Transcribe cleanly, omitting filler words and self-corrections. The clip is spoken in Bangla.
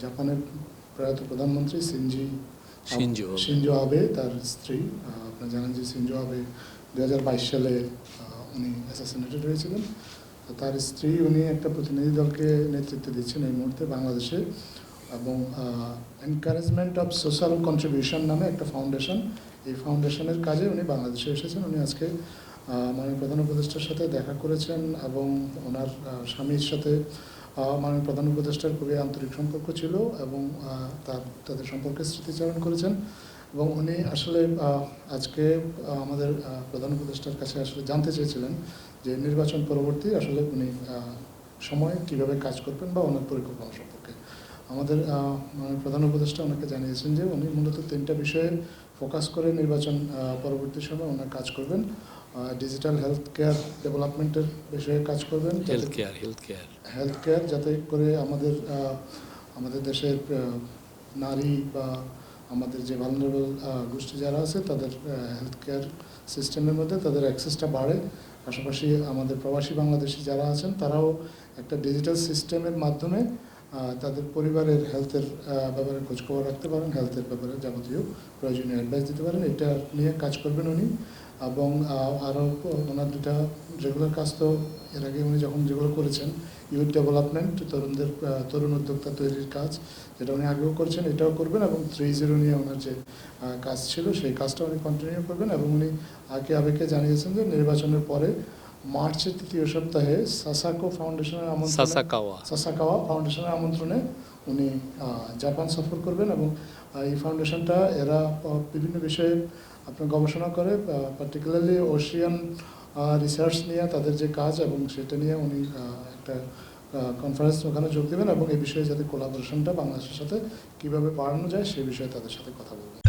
জাপানের প্রয়াত প্রধানমন্ত্রী শিনজো আবে, তার স্ত্রী। আপনারা জানেন যে শিনজো আবে 2022 সালে উনি অ্যাসাসিনেটেড হয়েছিলেন। তার স্ত্রী উনি একটা প্রতিনিধি দলকে নেতৃত্ব দিচ্ছেন এই মুহূর্তে বাংলাদেশে, এবং এনকারেজমেন্ট অফ সোশ্যাল কন্ট্রিবিউশন নামে একটা ফাউন্ডেশন, এই ফাউন্ডেশনের কাজে উনি বাংলাদেশে এসেছেন। উনি আজকে মাননীয় প্রধান উপদেষ্টার সাথে দেখা করেছেন এবং ওনার স্বামীর সাথে মাননীয় প্রধান উপদেষ্টার খুবই আন্তরিক সম্পর্ক ছিল এবং তাদের সম্পর্কে স্মৃতিচারণ করেছেন। এবং উনি আসলে আজকে আমাদের প্রধান উপদেষ্টার কাছে আসলে জানতে চেয়েছিলেন যে নির্বাচন পরবর্তী আসলে উনি সময় কীভাবে কাজ করবেন বা ওনার পরিকল্পনা সম্পর্কে। আমাদের প্রধান উপদেষ্টা ওনাকে জানিয়েছেন যে উনি মূলত 3টা বিষয়ে ফোকাস করে নির্বাচন পরবর্তী সময় ওনার কাজ করবেন। ডিজিটাল হেলথ কেয়ার ডেভেলপমেন্টের বিষয়ে কাজ করবেন, হেলথ কেয়ার যাতে করে আমাদের দেশের নারী বা আমাদের যে ভালনারেবল গোষ্ঠী যারা আছে তাদের হেলথ কেয়ার সিস্টেমের মধ্যে তাদের অ্যাক্সেসটা বাড়ে। পাশাপাশি আমাদের প্রবাসী বাংলাদেশি যারা আছেন তারাও একটা ডিজিটাল সিস্টেমের মাধ্যমে তাদের পরিবারের হেলথের ব্যাপারে খোঁজখবর রাখতে পারেন, হেলথের ব্যাপারে যাবতীয় প্রয়োজনীয় অ্যাডভাইস দিতে পারেন। এটা নিয়ে কাজ করবেন উনি। এবং আরও ওনার 2টা রেগুলার কাজ তো এর আগে উনি যখন যেগুলো করেছেন, ইউথ ডেভেলপমেন্ট, তরুণ উদ্যোক্তা তৈরির কাজ, যেটা উনি আগেও করেছেন এটাও করবেন, এবং 3-0 নিয়ে ওনার যে কাজ ছিল সেই কাজটা উনি কন্টিনিউ করবেন। এবং উনি আবেকে জানিয়েছেন যে নির্বাচনের পরে মার্চের 3য় সপ্তাহে সাসাকাওয়া ফাউন্ডেশনের আমন্ত্রণে উনি জাপান সফর করবেন। এবং এই ফাউন্ডেশনটা এরা বিভিন্ন বিষয়ে আপনার গবেষণা করে, পার্টিকুলারলি ওশিয়ান রিসার্চ নিয়ে তাদের যে কাজ, এবং সেটা নিয়ে উনি একটা কনফারেন্স ওখানে যোগ দেবেন এবং এই বিষয়ে যাতে কোলাবোরেশনটা বাংলাদেশের সাথে কীভাবে বাড়ানো যায় সেই বিষয়ে তাদের সাথে কথা বলবেন।